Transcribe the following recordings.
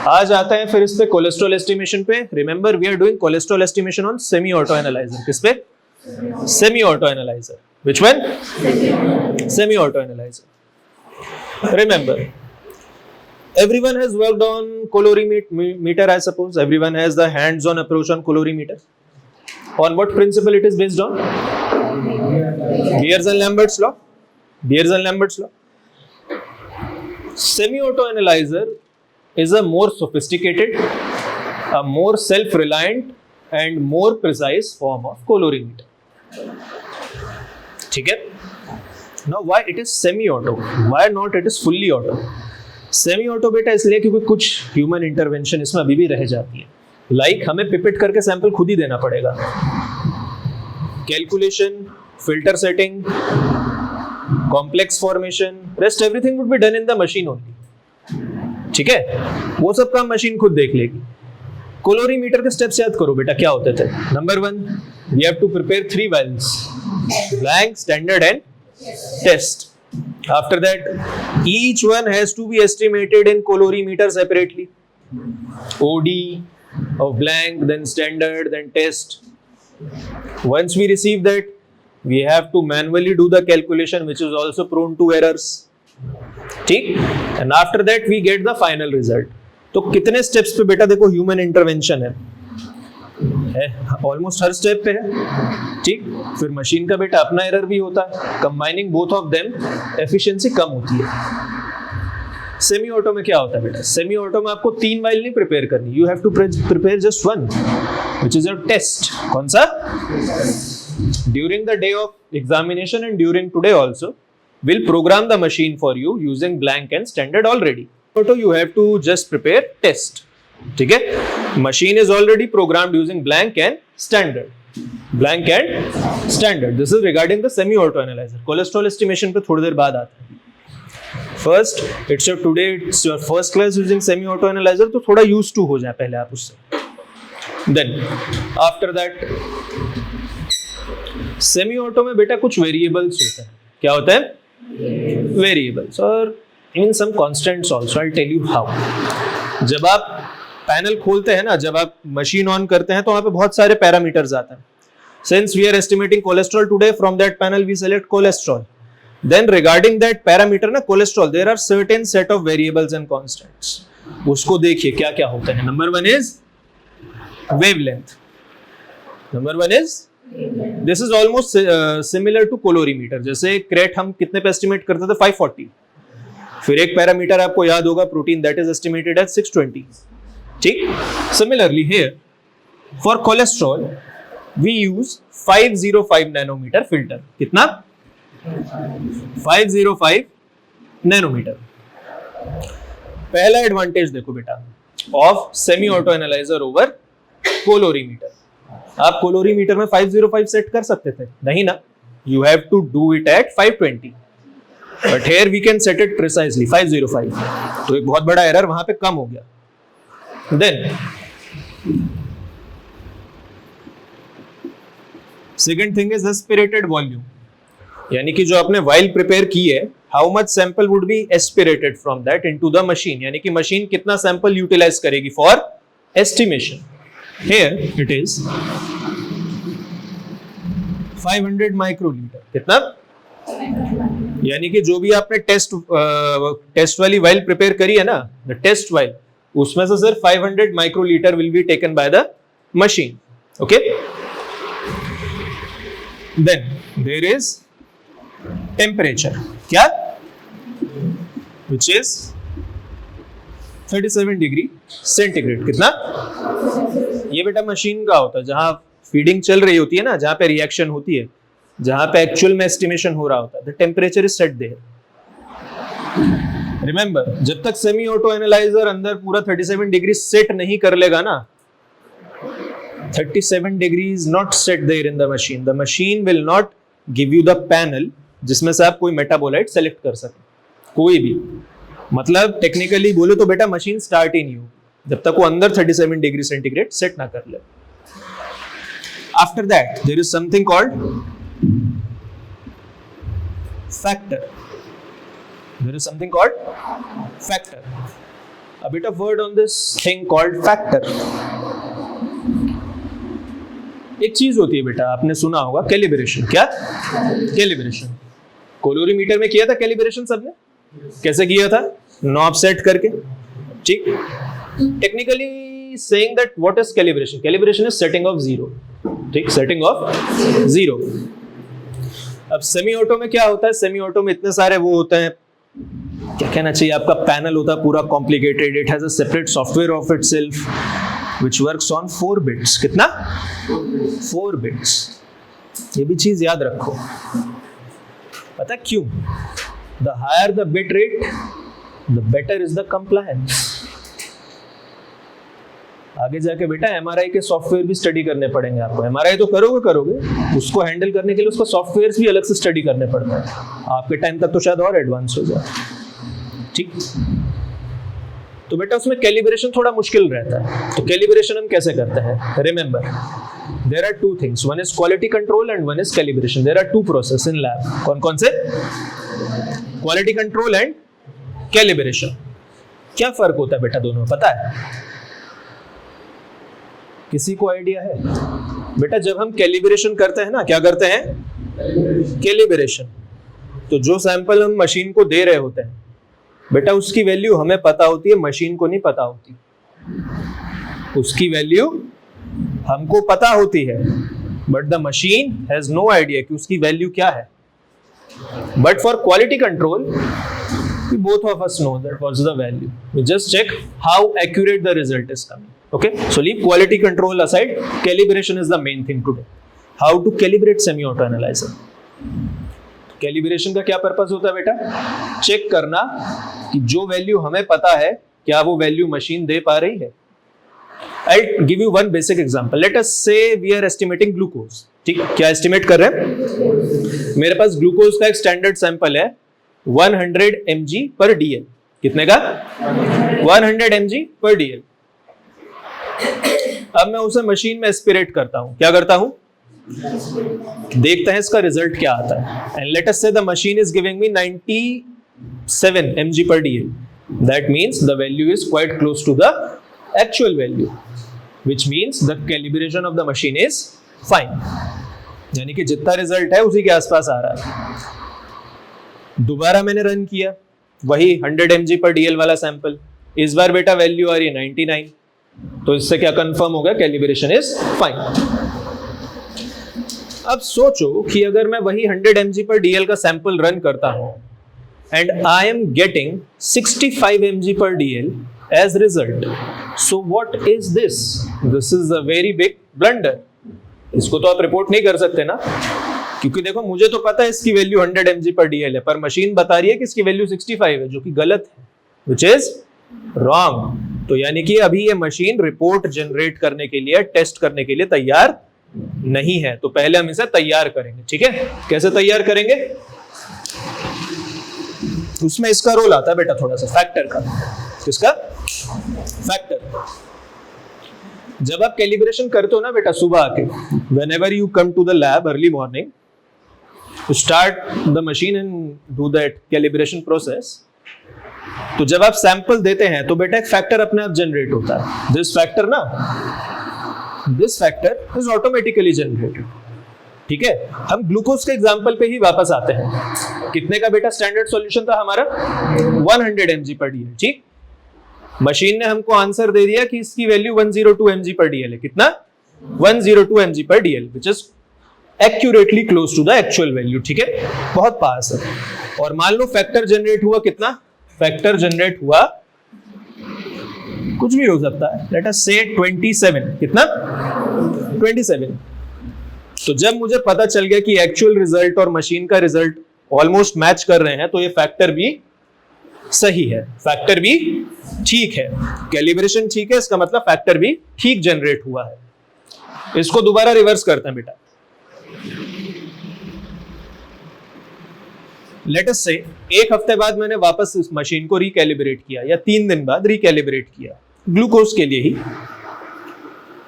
आज आते हैं फिर इस पे कोलेस्ट्रॉल एस्टिमेशन पे. Remember we are doing cholesterol estimation on semi auto analyser. किस पे? Semi auto analyser. Which one? Semi auto analyser. Remember, everyone has worked on colorimeter, I suppose. Everyone has the hands-on approach on colorimeter. On what principle it is based on? Beers and Lambert's law. Beers and Lambert's law. Semi-auto analyzer is a more sophisticated, a more self-reliant and more precise form of colorimeter. ठीक है? Now why it is semi-auto? Why not it is fully auto? Semi-auto बेटा इसलिए क्योंकि कुछ human intervention इसमें अभी भी रह जाती है. Like हमें पिपेट करके सैंपल खुद ही देना पड़ेगा. Calculation, filter setting, complex formation, rest everything would be done in the machine only. ठीक है? वो सब काम मशीन खुद देख लेगी. कोलोरीमीटर के स्टेप्स याद करो बेटा क्या होते थे. Number 1, we have to prepare 3 vials, blank, standard and test. After that, each one has to be estimated in colorimeter separately. OD of blank, then standard, then test. Once we receive that, we have to manually do the calculation, which is also prone to errors. ठीक? And after that, we get the final result. तो कितने steps पे बेटा देखो human intervention है almost हर step पे है. ठीक, फिर मशीन का बेटा अपना एरर भी होता है. Combining both of them efficiency कम होती है. सेमी ऑटो में क्या होता है बेटा? सेमी ऑटो में आपको 3 वाइल नहीं प्रिपेयर करनी. You have to prepare just 1, which is your test. कौन सा? During the day of examination and during today also will program the machine for you using blank and standard already. Auto you have to just prepare test. ठीक है? Machine is already programmed using blank and standard. Blank and standard. This is regarding the semi auto analyser. Cholesterol estimation पे थोड़ी देर बाद आता है. First it's your today it's your first class using semi auto analyser, तो थोड़ा used to हो जाए पहले आप उससे. Then after that semi auto में बेटा कुछ वेरिएबल्स होते हैं. क्या होता है? वेरिएबल्स और even some constants also. I will tell you how. जब आप पैनल खोलते हैं ना, जब आप मशीन ऑन करते हैं तो वहां पे बहुत सारे पैरामीटर्स आते हैं. Since we are estimating cholesterol today, from that panel we select cholesterol. Then regarding that parameter ना cholesterol, there are certain set of variables and constants. उसको देखिए क्या क्या होते हैं. Number 1 is wavelength. Number 1 is this is almost similar to colorimeter. जैसे क्रेट हम कितने पे एस्टिमेट करते थे? 540. फिर एक पैरामीटर आपको याद होगा protein, that is estimated at 620. ठीक? Similarly here for cholesterol we use 505 nanometre filter. कितना? 505 नैनोमीटर. पहला एडवांटेज देखो बेटा of semi auto analyser over colorimeter. आप कोलोरीमीटर में 505 सेट कर सकते थे, नहीं ना? You have to do it at 520. But here we can set it precisely 505. तो एक बहुत बड़ा एरर वहां पे कम हो गया. Then second thing is aspirated volume. यानी कि जो आपने वाइल प्रिपेयर की है, how much sample would be aspirated from that into the machine. यानी कि मशीन कितना सैंपल यूटिलाइज करेगी for estimation. Here it is 500 microlitre. कितना? यानी कि जो भी आपने टेस्ट वाली वाइल प्रिपेयर करी है ना, द टेस्ट वाइल, उसमें से सिर्फ 500 microlitre will be taken by the machine. Okay? Then there is temperature. क्या? Which is 37 degree centigrade. कितना? ये बेटा मशीन का होता है जहां फीडिंग चल रही होती है ना, जहां पे रिएक्शन होती है, जहां पे एक्चुअल में एस्टिमेशन हो रहा होता है. The temperature is set there. Remember, जब तक सेमी ऑटो एनालाइजर अंदर पूरा 37 डिग्री सेट नहीं कर लेगा ना, 37 degree is not set there in the machine. The machine will not give you the panel जिसमें से आप कोई मेटाबोलाइट सेलेक्ट कर सके, कोई भी. मतलब टेक्निकली बोले तो बेटा मशीन स्टार्ट ही नहीं हो जब तक वो अंदर 37 डिग्री सेंटीग्रेड सेट ना कर ले. After that there is something called factor. There is something called factor. A bit of word on this thing called factor. एक चीज होती है बेटा, आपने सुना होगा कैलिब्रेशन. क्या कैलिब्रेशन? कोलोरीमीटर में किया था कैलिब्रेशन सबने. कैसे किया था? नॉब सेट करके. ठीक. Technically saying that what is calibration? Calibration is setting of zero. ठीक, सेटिंग ऑफ जीरो. अब सेमी ऑटो में क्या होता है? सेमी ऑटो में इतने सारे वो होते हैं, क्या कहना चाहिए, आपका पैनल होता है पूरा complicated. It has a separate software of itself which works on 4 bits. कितना? 4 बिट्स. ये भी चीज याद रखो. पता क्यों? The higher the bit rate the better is the compliance. आगे जाके बेटा एमआरआई के सॉफ्टवेयर भी स्टडी करने पड़ेंगे आपको. एमआरआई तो करोगे, उसको हैंडल करने के लिए उसको सॉफ्टवेयर्स भी अलग से स्टडी करने पड़ते हैं. आपके टाइम तक तो शायद और एडवांस हो जाए. ठीक. तो बेटा उसमें कैलिब्रेशन थोड़ा मुश्किल रहता है. तो कैलिब्रेशन हम कैसे करते हैं? Remember, there are 2 things. One is quality control and one is calibration. There are 2 process in lab. कौन कौन से? Quality control and calibration. क्या फर्क होता है बेटा दोनों में? पता है? किसी को आइडिया है? बेटा जब हम कैलिब्रेशन करते हैं ना, क्या करते हैं? कैलिब्रेशन. तो जो सैंपल हम मशीन को दे रहे होते हैं बेटा, उसकी वैल्यू हमें पता होती है, मशीन को नहीं पता होती. उसकी वैल्यू हमको पता होती है, but the machine has no idea कि उसकी वैल्यू क्या है. But for quality control we both of us know that what's the value. We just check how accurate the result is coming. Okay, so leave quality control aside. Calibration is the main thing today. How to calibrate semi-auto analyzer. Calibration का क्या purpose होता है बेटा? Check करना कि जो value हमें पता है क्या वो वैल्यू मशीन दे पा रही है. I'll give you one basic example. Let us say we are estimating glucose. ठीक, क्या एस्टिमेट कर रहे हैं? मेरे पास ग्लूकोज का एक स्टैंडर्ड सैंपल है 100 mg per dl. कितने का? 100 mg per dl. अब मैं उसे मशीन में एस्पिरेट करता हूं. क्या करता हूं? देखते हैं इसका रिजल्ट क्या आता है. एंड लेट अस से the machine is giving me 97 mg per dl. That means the value is quite close to the actual value, which means the calibration of the machine is fine. यानी कि जितना result है उसी के आसपास आ रहा है. दोबारा मैंने रन किया वही 100 mg पर डीएल वाला सैंपल. इस बार बेटा वैल्यू आ रही है 99. तो इससे क्या कंफर्म होगा? Calibration is fine. अब सोचो कि अगर मैं वही 100 mg पर डीएल का सैंपल रन करता हूं and I am getting 65 mg पर dl as result. So what is this? This is a very big blunder. इसको तो आप रिपोर्ट नहीं कर सकते ना, क्योंकि देखो मुझे तो पता है इसकी वैल्यू 100 mg पर डीएल है, पर मशीन बता रही है कि इसकी वैल्यू 65 है, जो कि गलत है, which is wrong. तो यानी कि अभी ये मशीन रिपोर्ट जनरेट करने के लिए, टेस्ट करने के लिए तैयार नहीं है. तो पहले हम इसे तैयार करेंगे. ठीक है, कैसे तैयार करेंगे? उसमें इसका रोल आता है बेटा थोड़ा सा, फैक्टर का. किसका? फैक्टर. जब आप कैलिब्रेशन करते हो ना बेटा सुबह आके, whenever you come to the lab early morning to start the machine and do that calibration process, तो जब आप सैंपल देते हैं तो बेटा एक फैक्टर अपने आप जनरेट होता है. This factor is automatically generated. ठीक है, हम ग्लूकोज के एग्जांपल पे ही वापस आते हैं. कितने का बेटा स्टैंडर्ड सॉल्यूशन था हमारा? 100 mg पर डीएल. ठीक, मशीन ने हमको आंसर दे दिया कि इसकी वैल्यू 102 mg पर डीएल है. कितना? 102 mg पर DL, which is accurately close to the actual value. ठीक है, बहुत पास है. और मान लो फैक्टर जनरेट हुआ कितना? फैक्टर जनरेट हुआ कुछ भी हो सकता है. लेट अस से 27. कितना? 27. तो जब मुझे पता चल गया कि एक्चुअल रिजल्ट और मशीन का रिजल्ट ऑलमोस्ट मैच कर रहे हैं, तो ये फैक्टर भी सही है, फैक्टर भी ठीक है. कैलिब्रेशन ठीक है, इसका मतलब फैक्टर भी ठीक जनरेट हुआ है. इसको दोबारा रिवर्स करते हैं बेटा. लेट अस से एक हफ्ते बाद मैंने वापस इस मशीन को रिकैलिब्रेट किया, या 3 दिन बाद रिकैलिब्रेट किया ग्लूकोज के लिए ही.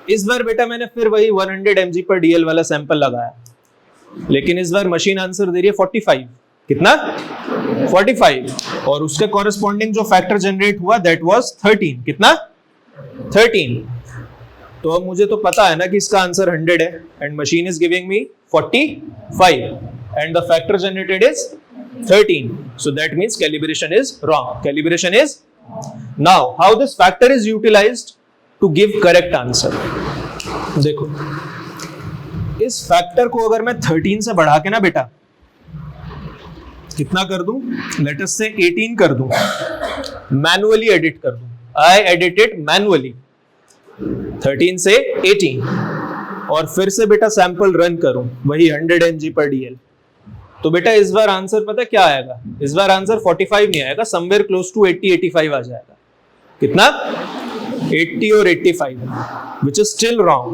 इस बार बेटा मैंने फिर वही 100 mg पर डीएल वाला सैंपल लगाया, लेकिन इस बार मशीन आंसर दे रही है 45. कितना? 45 और उसके कॉरेस्पॉन्डिंग जो फैक्टर जनरेट हुआ दैट वाज 13. कितना? 13. तो अब मुझे तो पता है ना कि इसका आंसर 100 है and machine is giving me 45 and the factor generated is 13. So that means calibration is wrong. Calibration is now how this factor is utilized to give correct answer. देखो इस फैक्टर को अगर मैं 13 से बढ़ा के ना बेटा कितना कर दूं, लेट अस से 18 कर दूं, मैनुअली एडिट कर दूं. आई एडिटेड मैनुअली 13 से 18 और फिर से बेटा सैंपल रन करूं वही 100 mg/dl. तो बेटा इस बार आंसर पता क्या आएगा? इस बार आंसर 45 नहीं आएगा, समवेयर क्लोज टू 80-85 आ जाएगा. कितना? 80 और 85, which is still wrong,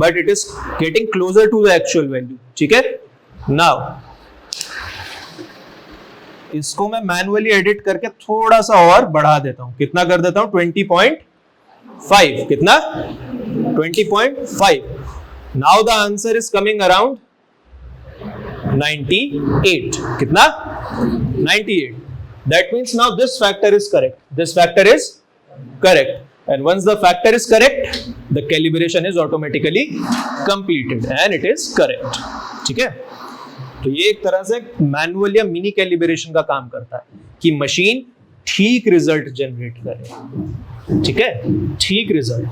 but it is getting closer to the actual value. ठीक है? Now इसको मैं मैनुअली एडिट करके थोड़ा सा और बढ़ा देता हूं. कितना कर देता हूं? 20.5. कितना? 20.5. Now the answer is coming around 98. कितना? 98. That means now this factor is correct. This factor is correct. And once the factor is correct, the calibration is automatically completed and it is correct. ठीक है? तो ये एक तरह से manual या mini calibration का काम करता है कि मशीन ठीक रिजल्ट जनरेट करे. ठीक है? ठीक result.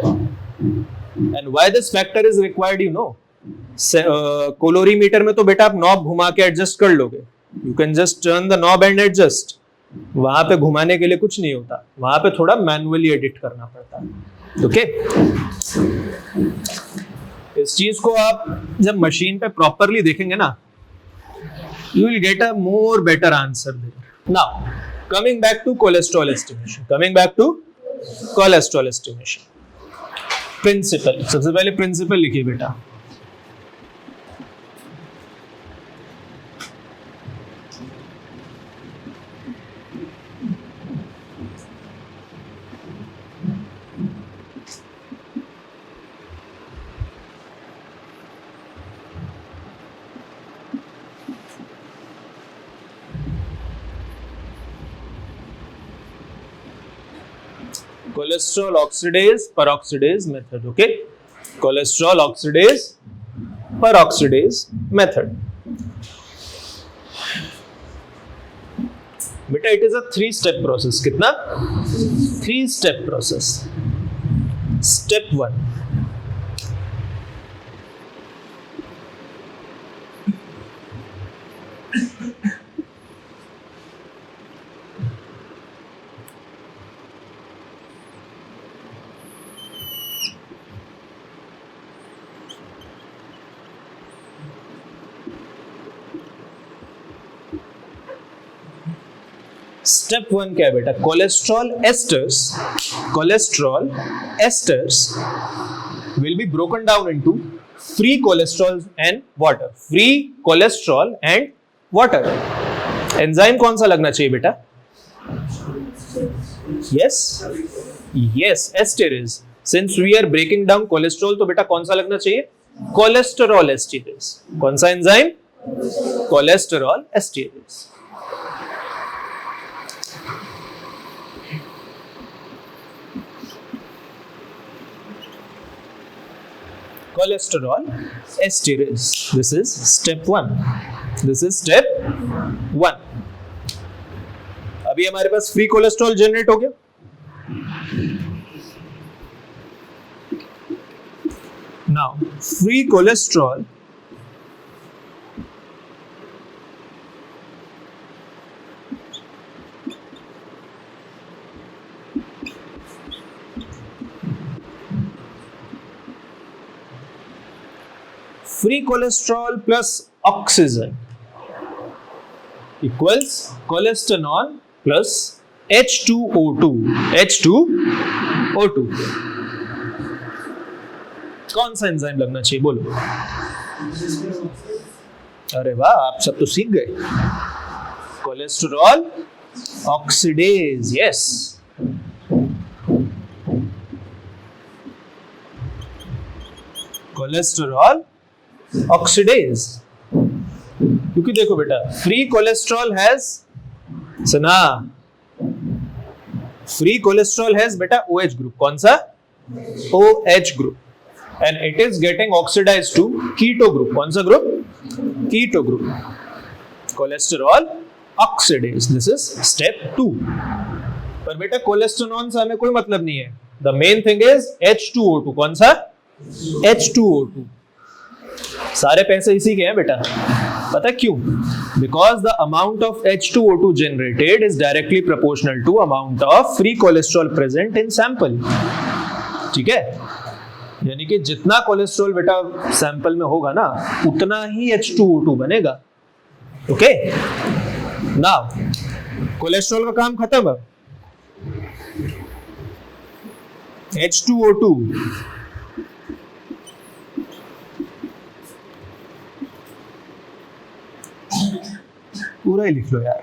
And why this factor is required, you know, colorimeter में तो बेटा आप नॉब घुमा के एडजस्ट कर लोगे. You can just turn the knob and adjust. वहां पे घुमाने के लिए कुछ नहीं होता, वहां पे थोड़ा मैनुअली एडिट करना पड़ता है. ओके? इस चीज को आप जब मशीन पे प्रॉपरली देखेंगे ना, you will get a more better answer there. Now coming back to cholesterol estimation. Principle. सबसे पहले प्रिंसिपल लिखिए बेटा. Cholesterol oxidase peroxidase method. Okay, cholesterol oxidase peroxidase method. बेटा it is a 3-step process. कितना? 3-step process. Step 1. Step 1 क्या है बेटा? Cholesterol asters will be broken down into free cholesterol and water. Free cholesterol and water. Enzyme कौन सा लगना चाहिए बेटा? yes, esterase. Since we are breaking down cholesterol, तो बेटा कौन सा लगना चाहिए? Cholesterol esterase. कौन सा enzyme? Cholesterol esterase. Cholesterol esterase. This is step 1. अभी हमारे पास फ्री कोलेस्ट्रॉल जनरेट हो गया. Now free cholesterol plus oxygen equals cholesterol plus H2O2. कौन सा एंजाइम लगना चाहिए बोलो? अरे वाह, आप सब तो सीख गए. Cholesterol oxidase. Yes, cholesterol oxidase. क्योंकि देखो बेटा, फ्री कोलेस्ट्रॉल हैज सुना, फ्री कोलेस्ट्रॉल हैज बेटा OH ग्रुप, कौन सा? OH group, and it is getting oxidized to keto group, कौन सा group? Keto group, cholesterol oxidase, this is step 2। पर बेटा कोलेस्टेरॉल से हमें कोई मतलब नहीं है, the main thing is H2O2, कौन सा? H2O2, सारे पैसे इसी के हैं बेटा, पता क्यों? Because the amount of H2O2 generated is directly proportional to amount of free cholesterol present in sample, ठीक है? यानी कि जितना कोलेस्ट्रॉल बेटा सैंपल में होगा ना, उतना ही H2O2 बनेगा, ओके? नाउ कोलेस्ट्रॉल का काम खत्म है, H2O2 पूरा ही लिख लो यार।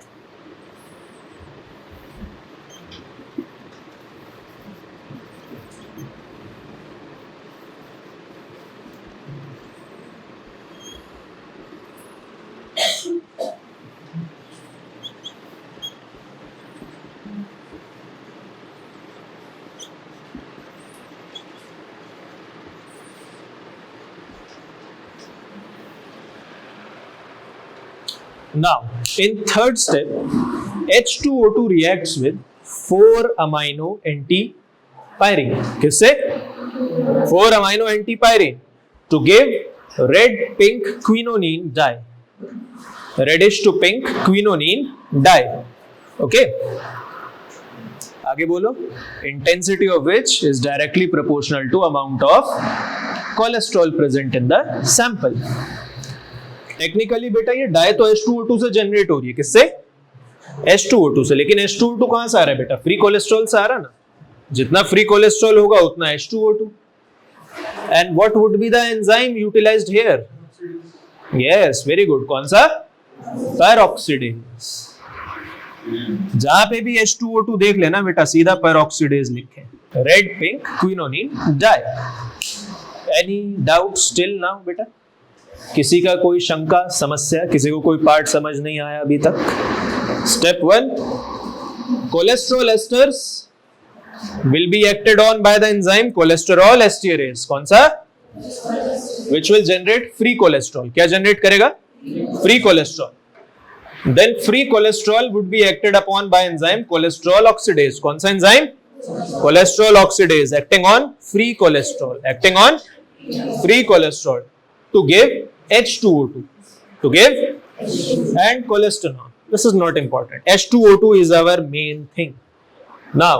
Now, in third step, H2O2 reacts with 4-amino antipyrine. किससे? 4-amino antipyrine to give red pink quinonine dye. Reddish to pink quinonine dye. Okay? आगे बोलो. Intensity of which is directly proportional to amount of cholesterol present in the sample. Technically बेटा ये die तो H2O2 से generate हो रही है, किससे? H2O2 से, लेकिन H2O2 कहां से आ रहा है बेटा? फ्री कोलेस्ट्रॉल से आ रहा है ना, जितना फ्री कोलेस्ट्रॉल होगा उतना H2O2। And what would be the enzyme utilized here? Yes, very good, कौन सा? पेरोक्सीडेज। जहां पे भी H2O2 देख लेना बेटा, सीधा पेरोक्सीडेज लिखे, red pink quinoneimine dye. Any doubt still now बेटा? किसी का कोई शंका, समस्या, किसी को कोई पार्ट समझ नहीं आया अभी तक? Step 1, cholesterol asters will be acted on by the enzyme cholesterol esterase, कौन सा? which will generate free cholesterol। क्या जनरेट करेगा? free cholesterol। then free cholesterol would be acted upon by enzyme cholesterol oxidase, कौन सा enzyme? cholesterol oxidase, acting on free cholesterol, acting on free cholesterol to give H2O2, to give and cholesterol. This is not important. H2O2 is our main thing. Now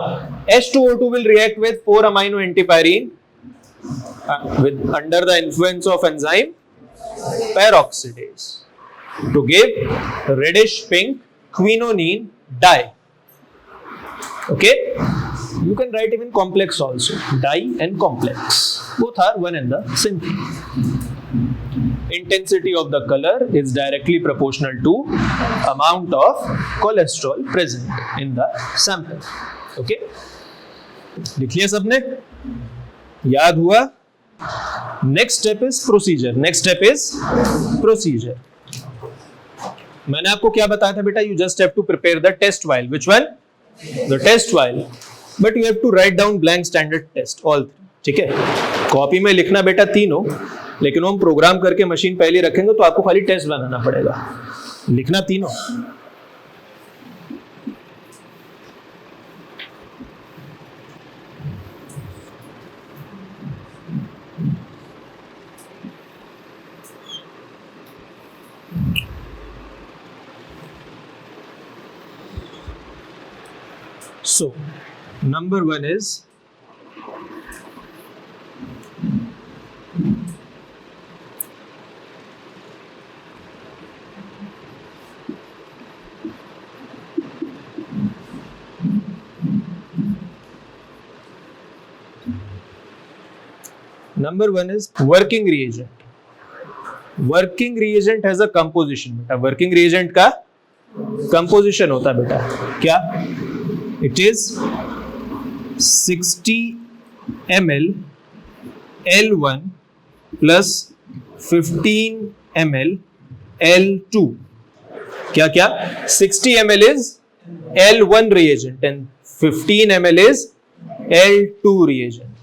H2O2 will react with 4-amino antipyrine with under the influence of enzyme peroxidase to give reddish pink quinonine dye. Okay, you can write even complex also, dye and complex, both are one and the same thing. Intensity of the color is directly proportional to amount of cholesterol present in the sample. Okay, लिख लिया सबने? याद हुआ? Next step is procedure. Next step is procedure. मैंने आपको क्या बताया था बेटा? You just have to prepare the test vial. Which one? The test vial. But you have to write down blank standard test all. ठीक है? Copy में लिखना बेटा तीनों, लेकिन हम प्रोग्राम करके मशीन पहले रखेंगे तो आपको खाली टेस्ट बनाना पड़ेगा, लिखना तीनों। So, number 1 is working reagent. Working reagent has a composition बेटा। working reagent का composition होता है बेटा, क्या? It is 60 ml L1 plus 15 ml L2। क्या क्या? 60 ml is L1 reagent and 15 ml is L2 reagent.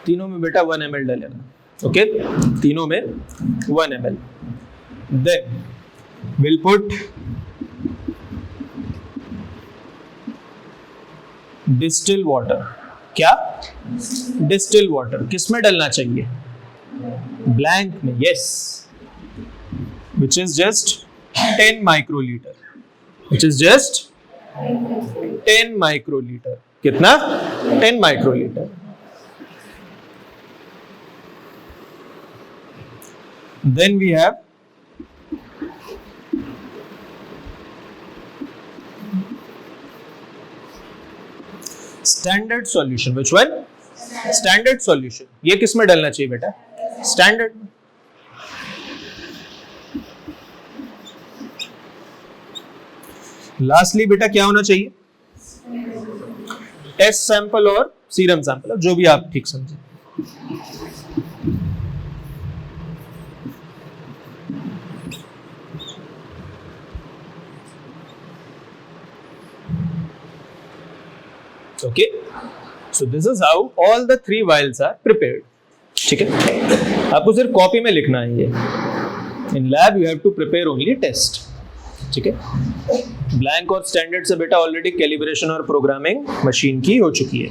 तीनों में बेटा 1 ml डालेगा. ओके, तीनों में 1 ml. Then we'll put distil water. क्या? Distil water. किसमें डालना चाहिए? ब्लैंक में. Yes, which is just 10 microlitre. Which is just 10 microlitre. कितना? 10 microlitre. Then we have standard solution. Which one? Standard solution. ये किस में डालना चाहिए बेटा? स्टैंडर्ड. लास्टली बेटा क्या होना चाहिए? टेस्ट सैंपल और सीरम सैंपल, जो भी आप ठीक समझे. Okay, so this is how all the 3 vials are prepared. ठीक है, आपको सिर्फ कॉपी में लिखना है ये. In lab you have to prepare only test. ठीक है, ब्लैंक और स्टैंडर्ड से बेटा ऑलरेडी कैलिब्रेशन और प्रोग्रामिंग मशीन की हो चुकी है.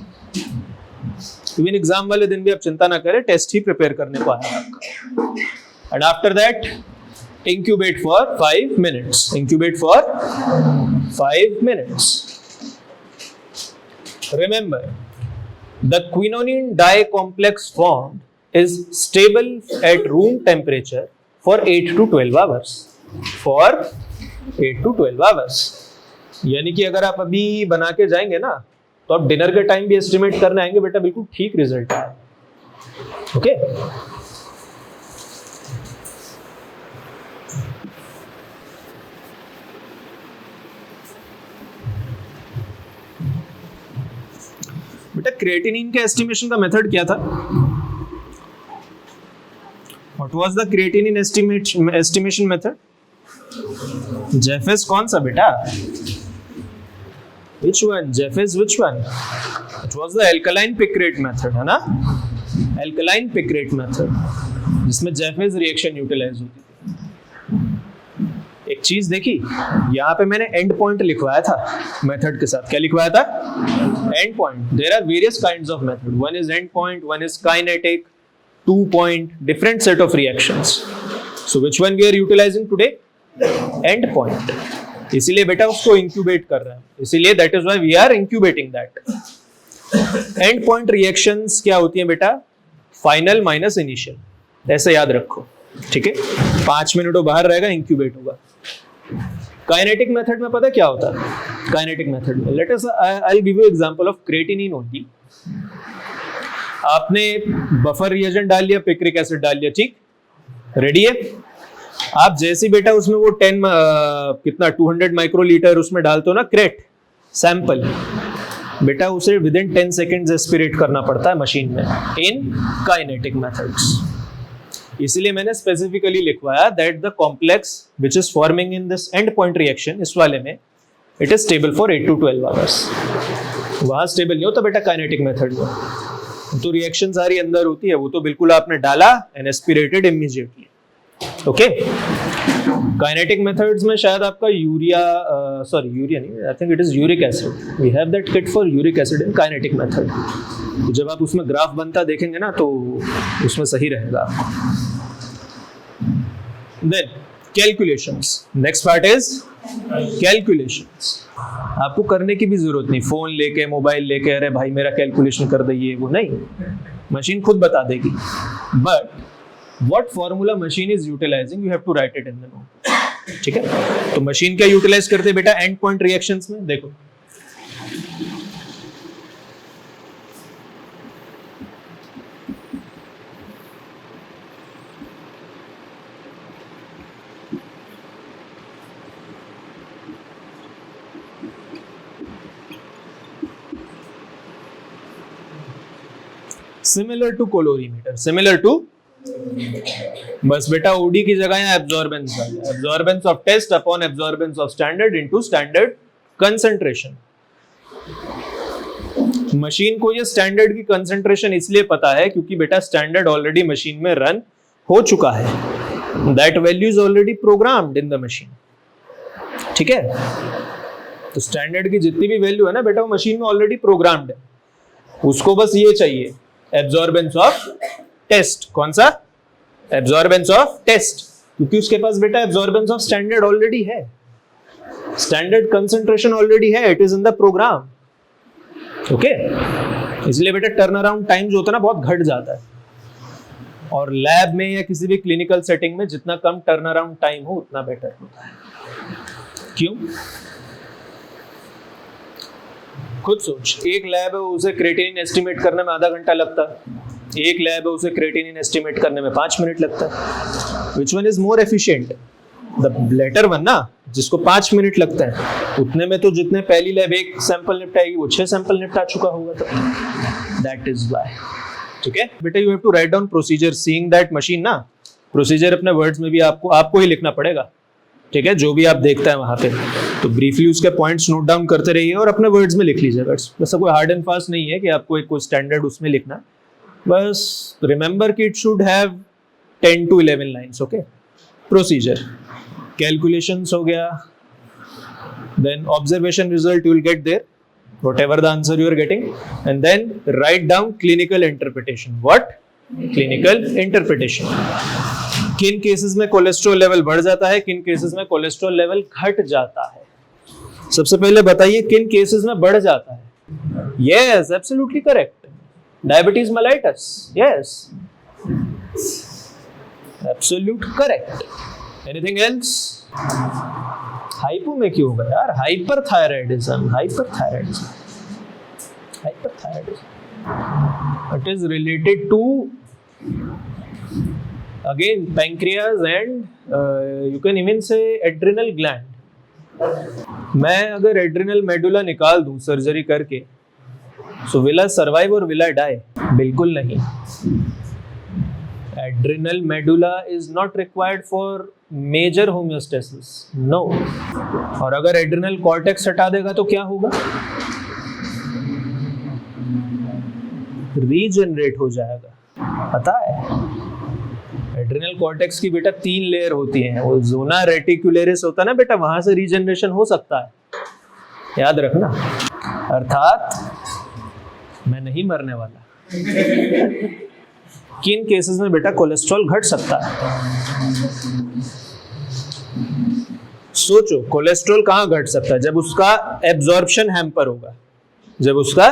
इवन एग्जाम वाले दिन भी आप चिंता ना करें, टेस्ट ही प्रिपेयर करने को आया आपका. And after that incubate for 5 minutes. Incubate for 5 minutes. Remember, the quinone dye complex formed is stable at room temperature for 8 to 12 hours. For 8 to 12 hours. यानी कि अगर आप अभी बना के जाएंगे ना, तो आप डिनर के टाइम भी एस्टिमेट करने आएंगे बेटा, बिल्कुल ठीक रिजल्ट है. ओके, बेटा क्रिएटिनिन के एस्टिमेशन का मेथड क्या था? What was the creatinine estimation method? Jaffe's कौन सा बेटा? Which one? जेफेस which one? It was the alkaline picrate method, है ना? Alkaline picrate method, जिसमें जेफेस रिएक्शन यूटिलाइज होती थी. एक चीज देखी, यहाँ पे मैंने एंड पॉइंट लिखवाया था मेथड के साथ. क्या लिखवाया था? End point. There are various kinds of method. One is end point, one is kinetic, 2 point, different set of reactions. So which one we are utilising today? End point. इसीलिए बेटा उसको इंक्यूबेट कर रहे हैं, इसीलिए that is why we are incubating that. End point reactions क्या होती हैं बेटा? Final minus initial. ऐसे याद रखो. ठीक है, 5 मिनट वो बाहर रहेगा, इंक्यूबेट होगा. काइनेटिक मेथड में पता क्या होता है? काइनेटिक मेथड में let us I will give you example of creatinine only. आपने बफर रिएजेंट डाल लिया, पिक्रिक एसिड डाल लिया, ठीक, रेडी है. आप जैसे बेटा उसमें वो 10 कितना 200 माइक्रोलीटर उसमें डालते हो ना, क्रेट सैंपल, बेटा उसे विद इन 10 सेकेंड्स एस्पिरेट करना पड़ता है मशीन में इन काइनेटिक मेथड्स. इसलिए मैंने स्पेसिफिकली लिखवाया that the complex which is forming in this and point reaction, इस वाले में it is stable for 8 to 12 hours. वहां स्टेबल नहीं होता बेटा काइनेटिक मेथड में. तो रिएक्शन सारी अंदर होती है, वो तो बिल्कुल आपने डाला and aspirated immediately. Okay, kinetic methods में शायद आपका यूरिया नहीं, I think it is uric acid. We have that kit for uric acid in kinetic method. तो जब आप उसमें ग्राफ बनता देखेंगे ना, तो उसमें सही रहेगा. Then calculations. Next part is calculations. आपको करने की भी जरूरत नहीं, फोन लेके मोबाइल लेके अरे भाई मेरा कैलकुलेशन कर दीजिए, वो नहीं, मशीन खुद बता देगी. But what formula machine is utilizing, you have to write it in the note. ठीक है, तो मशीन क्या यूटिलाइज करते हैं बेटा एंड पॉइंट रिएक्शंस में? देखो, similar to colorimeter, similar to, बस बेटा ओडी की जगह यहाँ एब्जॉर्बेंस आ गया, absorbance of test upon absorbance of standard into standard concentration. Machine को ये स्टैंडर्ड की कंसंट्रेशन इसलिए पता है क्योंकि बेटा स्टैंडर्ड ऑलरेडी मशीन में रन हो चुका है, that value is already programmed in the machine. ठीक है, तो स्टैंडर्ड की जितनी भी वैल्यू है ना बेटा वो मशीन में ऑलरेडी प्रोग्राम्ड है, उसको बस ये चाहिए एब्जॉर्बेंस ऑफ टेस्ट। कौन सा? एब्जॉर्बेंस ऑफ टेस्ट, क्योंकि उसके पास बेटा एब्जॉर्बेंस ऑफ स्टैंडर्ड ऑलरेडी है, स्टैंडर्ड कंसंट्रेशन ऑलरेडी है, it is in the program. Okay, इसलिए बेटा टर्न अराउंड टाइम जो होता है ना बहुत घट जाता है, और लैब में या किसी भी क्लिनिकल सेटिंग में जितना कम टर्न अराउंड टाइम हो उतना बेटर होता है। क्यों? खुद सोच, एक लैब है उसे क्रेटिनिन एस्टिमेट करने में आधा घंटा लगता है, एक लैब है उसे क्रेटिनिन एस्टिमेट करने में 5 मिनट लगता है। Which one is more efficient? The latter one ना, जिसको 5 मिनट लगता है, उतने में तो जितने पहली लैब एक सैंपल निपटाएगी वो 6 सैंपल निपटा चुका होगा, तो दैट इज व्हाई। ठीक है बेटा, you have to write down procedure seeing that machine ना, प्रोसीजर अपने वर्ड्स में भी आपको ही लिखना पड़ेगा। ठीक है, जो भी आप देखता है वहां पे, तो ब्रीफली उसके पॉइंट्स नोट डाउन करते रहिए और अपने वर्ड्स में लिख लीजिएगा। वैसा कोई हार्ड एंड फास्ट नहीं है कि आपको एक कोई स्टैंडर्ड उसमें लिखना, बस रिमेंबर कि it should have 10 to 11 lines. Okay, procedure, calculations हो गया, then observation result you will get there, whatever the answer you are getting, and then write down clinical interpretation. What? Clinical interpretation. किन cases में cholesterol level बढ़ जाता है, किन cases में cholesterol level घट जाता है। सबसे पहले बताइए किन केसेस में बढ़ जाता है। Yes, absolutely correct. Diabetes mellitus. Yes, absolute correct. Anything else? Hypo में क्यों होगा यार? Hyperthyroidism, hyperthyroidism, hyperthyroidism, it is related to again pancreas and you can even say adrenal gland. मैं अगर एड्रिनल मेडुला निकाल दूं सर्जरी करके, सो विल आई सर्वाइव और विल आई डाई? बिल्कुल नहीं। Adrenal medulla is not required for major homeostasis, no. और अगर एड्रिनल कॉर्टेक्स हटा देगा तो क्या होगा? रीजनरेट हो जाएगा। पता है एड्रिनल कॉर्टेक्स की बेटा 3 लेयर होती हैं, वो जोना रेटिकुलरिस होता है ना बेटा, वहां से रीजनरेशन हो सकता है, याद रखना। अर्थात मैं नहीं मरने वाला। किन केसेस में बेटा कोलेस्ट्रॉल घट सकता है? सोचो, कोलेस्ट्रॉल कहां घट सकता है? जब उसका एब्जॉर्प्शन हैम्पर होगा, जब उसका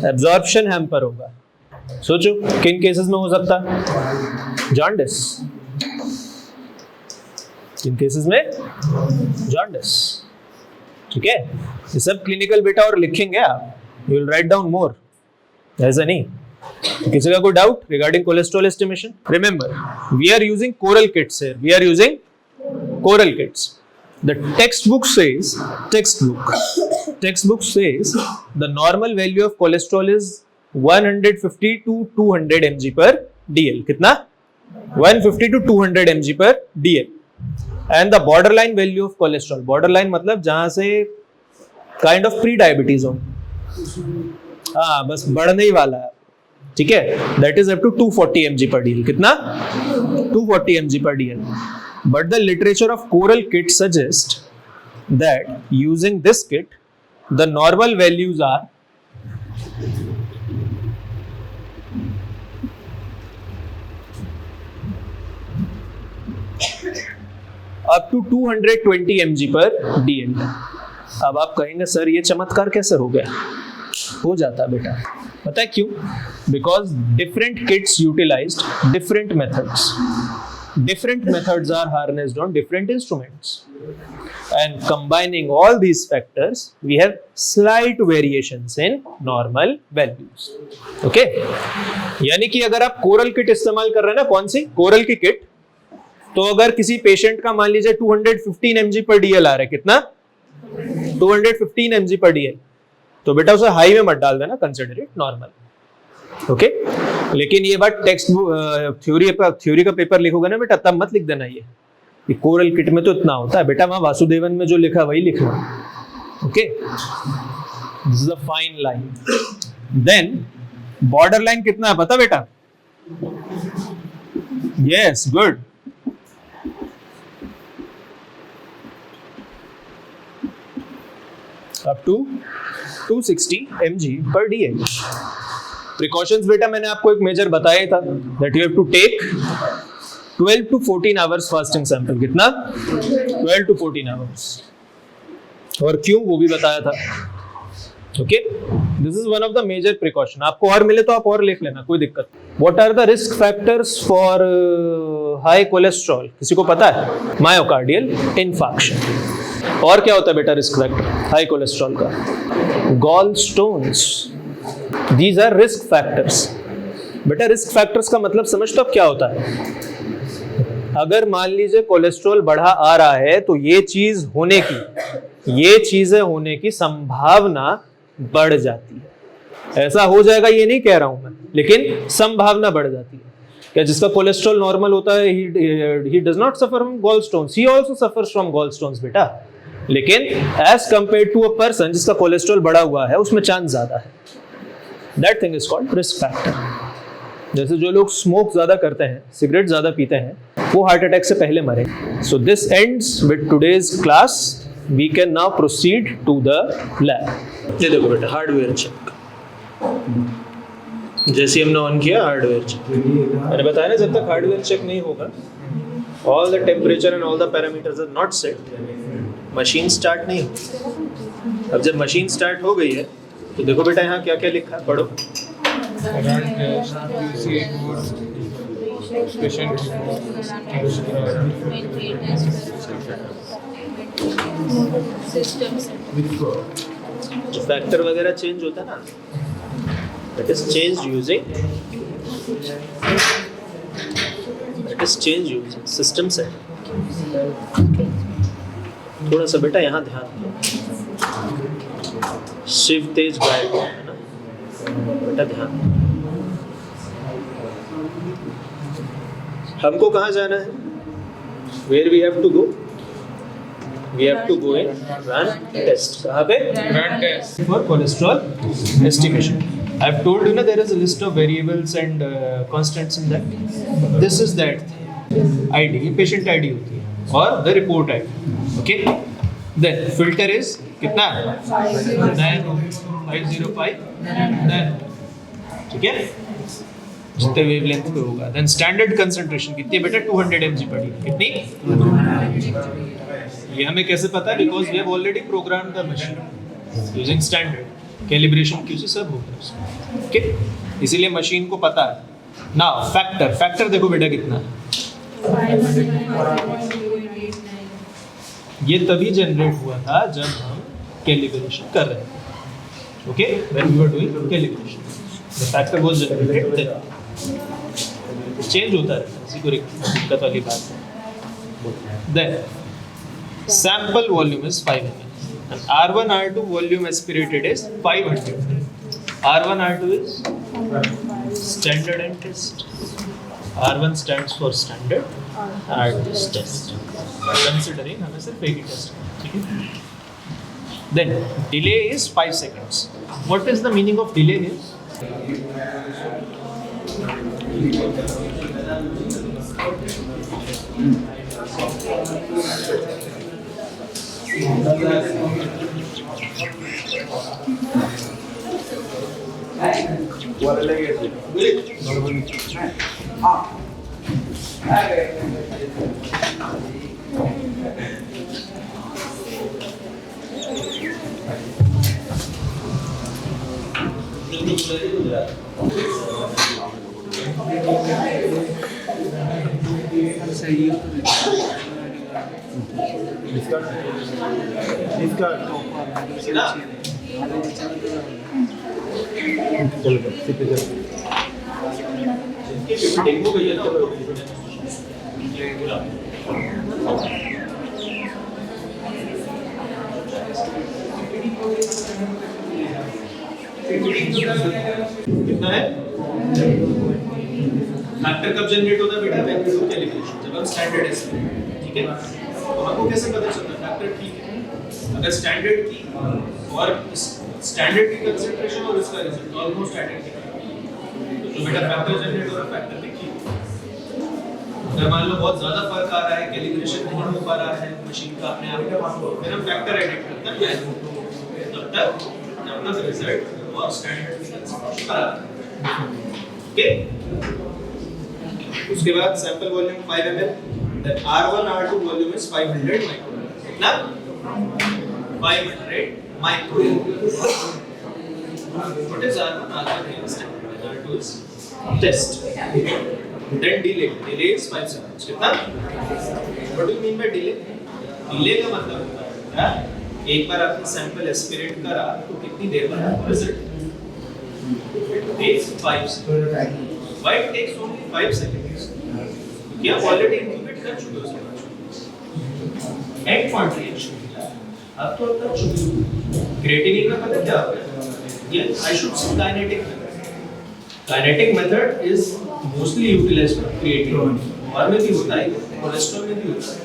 एब्जॉर्प्शन हैम्पर होगा। सोचो किन केसेस में हो सकता है? जॉन्डिस। किन केसेस में? जॉन्डिस। ठीक है, ये सब क्लिनिकल बेटा और लिखेंगे आप, you will write down more, ऐसा नहीं। किसी का कोई doubt regarding cholesterol estimation? Remember, we are using Coral kits here, we are using coral kits. The textbook says the normal value of cholesterol is 150 to 200 mg per dl. कितना? 150 to 200 mg per dl. And the borderline value of cholesterol, borderline मतलब जहां से kind of pre-diabetes हो, हाँ बस बढ़ने ही वाला है, ठीक है, that is up to 240 mg per dl. कितना? 240 mg per dl. But the literature of coral kit suggests that using this kit, the normal values are up to 220 mg per dl. अब आप कहेंगे सर ये चमत्कार कैसे हो गया? हो जाता बेटा, पता है क्यों? Because different kits utilized different methods. Different methods are harnessed on different instruments, and combining all these factors, we have slight variations in normal values. Okay? यानी कि अगर आप कोरल किट इस्तेमाल कर रहे हैं ना, कौन सी? कोरल की किट, तो अगर किसी पेशेंट का मान लीजिए 215 mg per dl आ रहा है, कितना? 215 mg per dl, तो बेटा उसे हाई में मत डाल देना, कंसिडर इट नॉर्मल। ओके लेकिन ये बात टेक्स्ट थ्योरी का पेपर लिखोगे ना बेटा, तब मत लिख देना ये कोरल किट में तो इतना होता है बेटा, वहां वासुदेवन में जो लिखा वही लिखना। Okay, this is a fine line. Then border line कितना है पता बेटा? Yes, good. Up to 260 mg per dl। Precautions बेटा मैंने आपको एक मेजर बताया था, that you have to take 12 to 14 hours fasting sample. कितना? 12 to 14 आवर्स। और क्यों वो भी बताया था। Okay, this is one of the major precaution. आपको और मिले तो आप और लिख लेना, कोई दिक्कत। What are the risk factors for high cholesterol? किसी को पता है? Myocardial infarction. और क्या होता है बेटा रिस्क फैक्टर हाई कोलेस्ट्रॉल का? Gall stones. These are risk factors. बेटा रिस्क फैक्टर्स का मतलब समझ तो अब क्या होता है? अगर मान लीजिए कोलेस्ट्रॉल बढ़ा आ रहा है तो ये चीजें होने की संभावना बढ़ जाती है। ऐसा हो जाएगा ये नहीं कह रहा हूं मैं, लेकिन संभावना बढ़ जाती है। क्या जिसका कोलेस्ट्रॉल नॉर्मल होता है he does not suffer from gallstones, he also suffers from gallstones बेटा, लेकिन as compared to a person जिसका कोलेस्ट्रॉल बढ़ा हुआ है उसमें चांस ज्यादा है। That thing is called risk factor. जैसे जो लोग स्मोक ज्यादा करते हैं, सिगरेट ज्यादा पीते हैं, वो हार्ट अटैक से पहले मरे। So this ends with today's class. We can now proceed to the lab. ये देखो बेटा हार्डवेयर चेक। जैसे हमने ऑन किया हार्डवेयर चेक, मैंने बताया ना जब तक हार्डवेयर चेक नहीं होगा, all the temperature and all the parameters are not set, machine start नहीं होगी। अब जब मशीन स्टार्ट हो गई है तो देखो बेटा यहाँ क्या क्या लिखा है, पढ़ो। जो फैक्टर वगैरह चेंज होता है ना, that is changed using system set। थोड़ा सा बेटा यहाँ ध्यान दो, शिव तेज गायब है ना बेटा, ध्यान दो। हमको कहाँ जाना है? Where we have to go? We have to go in run test। कहाँ पे? Run test for cholesterol estimation। I've told you ना there is a list of variables and constants in that। This is that ID, ये patient ID होती है और the report ID। Okay? Then filter is कितना? 505 ठीक है, जितने wavelength पे होगा। देन स्टैंडर्ड कंसंट्रेशन कितनी है बेटा? 200 mg पर डी। कितनी? ये हमें कैसे पता है? Because we have already programmed the machine using standard calibration क्यू से सब होगा उसमें। ओके, इसीलिए मशीन को पता है ना। फैक्टर देखो बेटा कितना है, ये तभी जनरेट हुआ था जब हम कैलिब्रेशन कर रहे थे। Okay, when we were doing calibration the factor was generated then. Change होता रहता है, इसी को दिक्कत वाली बात है। Then sample volume is 5 ml and R1 R2 volume aspirated is 500। R1 R2 is standard and test। R1 stands for standard, R2 is test। Considering हमें सिर्फ एक ही टेस्ट ठीक है। Then delay is 5 seconds। What is the meaning of delay here? कितना है? Factor कब generate होता है बेटा? व्हेन वी डू कैलिब्रेशन, जब हम स्टैंडर्ड एस्टिमेट, ठीक है। तो हमको कैसे पता चलता है फैक्टर ठीक है? अगर स्टैंडर्ड की और स्टैंडर्ड की कंसंट्रेशन और इसका रिजल्ट ऑलमोस्ट आइडेंटिकल, तो बेटा फैक्टर जनरेट हो रहा है, फैक्टर देखिए। अगर मान लो बहुत ज्यादा फर्क आ रहा है, कैलिब्रेशन नहीं हो पा रहा है मशीन का अपने आप, फिर हम फैक्टर एडिट करते हैं तब तक जब तक रिजल्ट और स्टैंडर्ड की कंसंट्रेशन बराबर है। ओके, उसके बाद sample volume 5 ml, then R1 R2 volume is 500 micro, कितना? 500 micro. What is R1? R1 is R2 is test. Then delay is 5 seconds, कितना? What do you mean by delay? Delay का मतलब होता है एक बार आपने सैंपल एस्पिरेट करा तो कितनी देर बाद result? It takes 5 seconds. Why it takes only 5 seconds? क्या ऑलरेडी इंक्यूबेट कर चुके हो उसके एंड पॉइंट रिएक्शन अब तो कर चुके हो। क्रिएटिनिन का पता क्या होता है? ये I should say kinetic method. Kinetic method is mostly utilized for creatinine, और में भी होता है, कोलेस्ट्रॉल में भी होता है,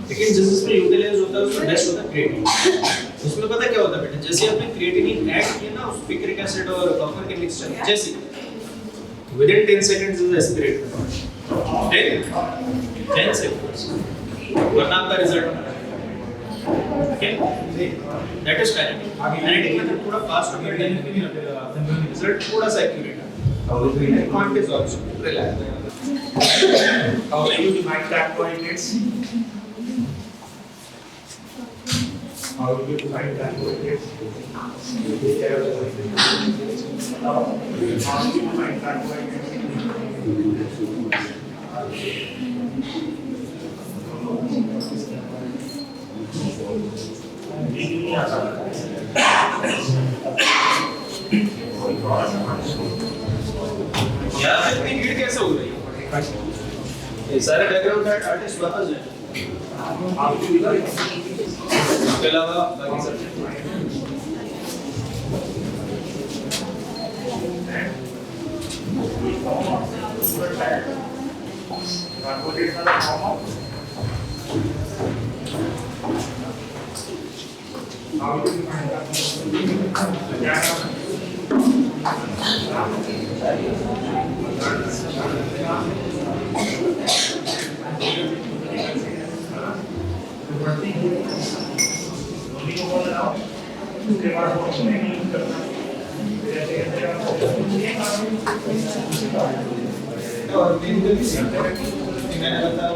लेकिन जिसमें यूटिलाइज होता है उसमें बेस्ट होता है क्रिएटिनिन। उसमें पता क्या होता है बेटा? जैसे आपने क्रिएटिनिन ऐड किया ना उस पिक्रिक एसिड और कॉपर के मिक्सचर, जैसे within 10 seconds is aspirated, 10 seconds, वरना आपका result, okay, that is kinetic. Kinetic method थोड़ा फास्ट होता है लेकिन रिजल्ट थोड़ा सा एक्यूरेट है। Quant is also reliable. How do you define that coordinates? How do you define that coordinates? How do you define that coordinates? यार इतनी भीड़ कैसे हो रही है? ये सारे बैकग्राउंड आर्टिस्ट वापस जाए, इसके अलावा बाकी सब और मैंने बताया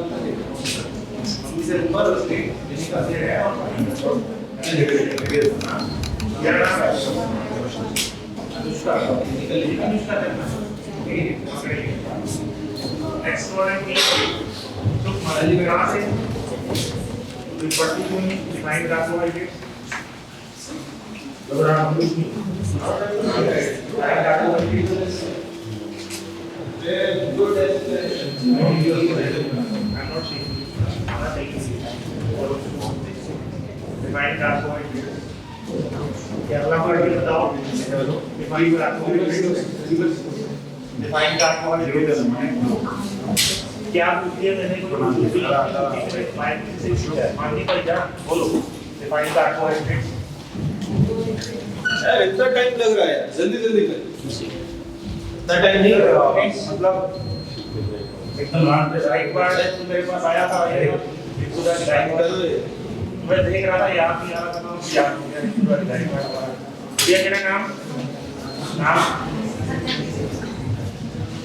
इसे ऊपर उसके जिसका से है Next one is look Marali कहाँ से तो particularly define carbohydrates अगर हम लोग carbohydrates good explanation. I'm not saying define carbohydrates Kerala में बताओ define carbohydrates define carbohydrates क्या पूछिए मैंने माननी पड़ जा बोलो define carbohydrates यार इतना टाइम लग रहा है यार, जल्दी जल्दी कर। इतना टाइम नहीं मतलब एकदम राइट बार तो मेरे पास आया था ये पूरा डिजाइन कर मैं देख रहा था याद नहीं आ रहा था याद हो गया पूरा डिजाइन कर ये क्या नाम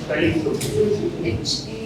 पहली HANSA